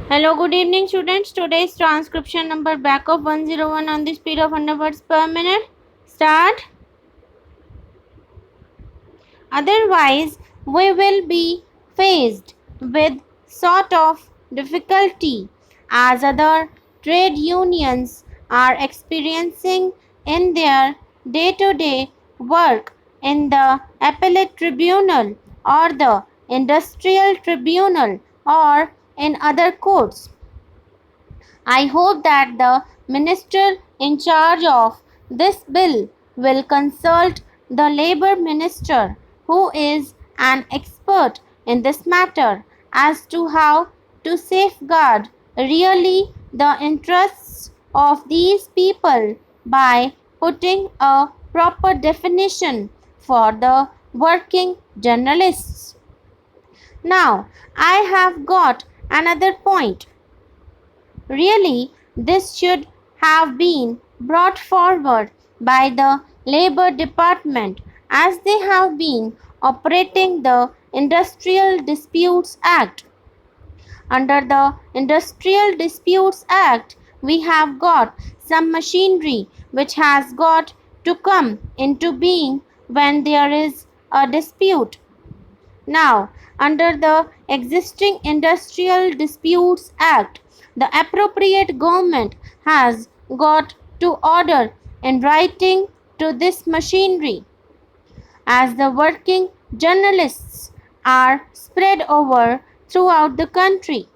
Hello, good evening, students. Today's transcription number back of 101 on the speed of 100 words per minute. Start. Otherwise, we will be faced with sort of difficulty as other trade unions are experiencing in their day-to-day work in the appellate tribunal or the industrial tribunal or in other courts. I hope that the minister in charge of this bill will consult the Labour Minister, who is an expert in this matter, as to how to safeguard really the interests of these people by putting a proper definition for the working journalists. Now, I have got another point. Really, this should have been brought forward by the Labour Department, as they have been operating the Industrial Disputes Act. Under the Industrial Disputes Act, we have got some machinery which has got to come into being when there is a dispute. Now, under the existing Industrial Disputes Act, the appropriate government has got to order in writing to this machinery, as the working journalists are spread over throughout the country.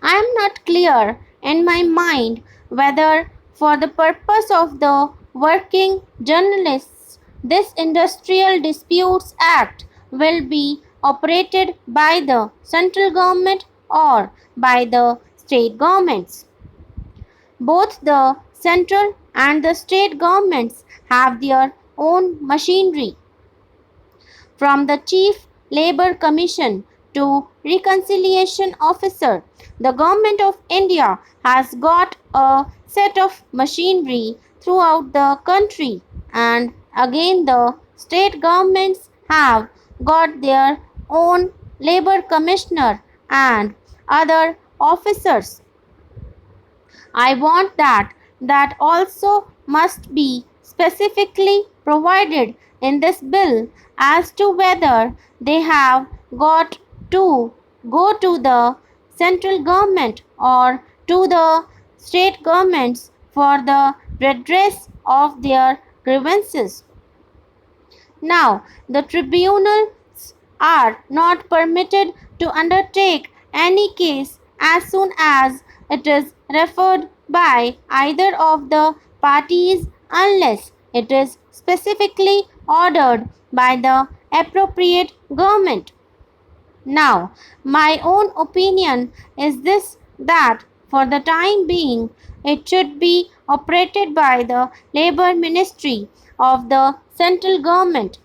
I am not clear in my mind whether, for the purpose of the working journalists, this Industrial Disputes Act will be operated by the central government or by the state governments. Both the central and the state governments have their own machinery, from the Chief Labour Commission to Reconciliation Officer. The Government of India has got a set of machinery throughout the country, and again the state governments have got their own Labour Commissioner and other officers. I want that also must be specifically provided in this bill as to whether they have got to go to the central government or to the state governments for the redress of their grievances. Now, the tribunals are not permitted to undertake any case as soon as it is referred by either of the parties unless it is specifically ordered by the appropriate government. Now, my own opinion is this, that for the time being it should be operated by the Labour Ministry of the central government.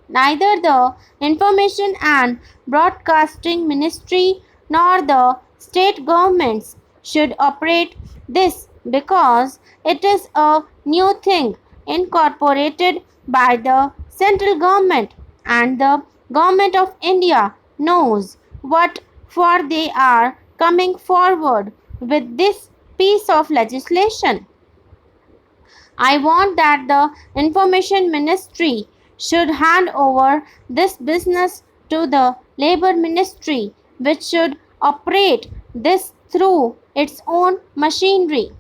Neither the Information and Broadcasting Ministry nor the state governments should operate this, because it is a new thing incorporated by the central government, and the government of India knows what for they are coming forward with this piece of legislation. I want that the Information Ministry should hand over this business to the Labour Ministry, which should operate this through its own machinery.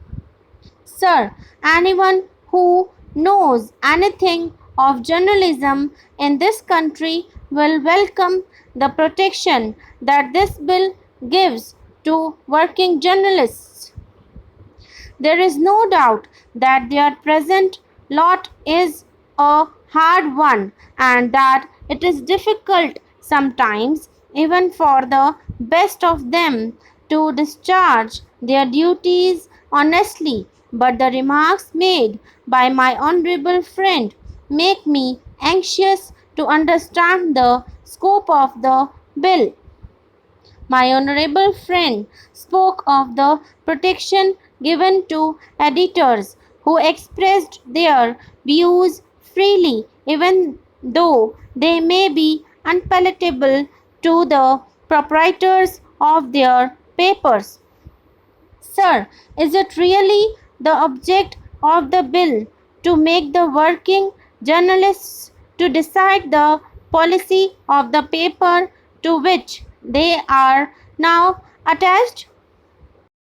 Sir, anyone who knows anything of journalism in this country will welcome the protection that this bill gives to working journalists. There is no doubt that their present lot is a hard one, and that it is difficult sometimes even for the best of them to discharge their duties honestly. But the remarks made by my honorable friend make me anxious to understand the scope of the bill. My honorable friend spoke of the protection given to editors who expressed their views freely, even though they may be unpalatable to the proprietors of their papers. Sir, is it really the object of the bill to make the working journalists to decide the policy of the paper to which they are now attached?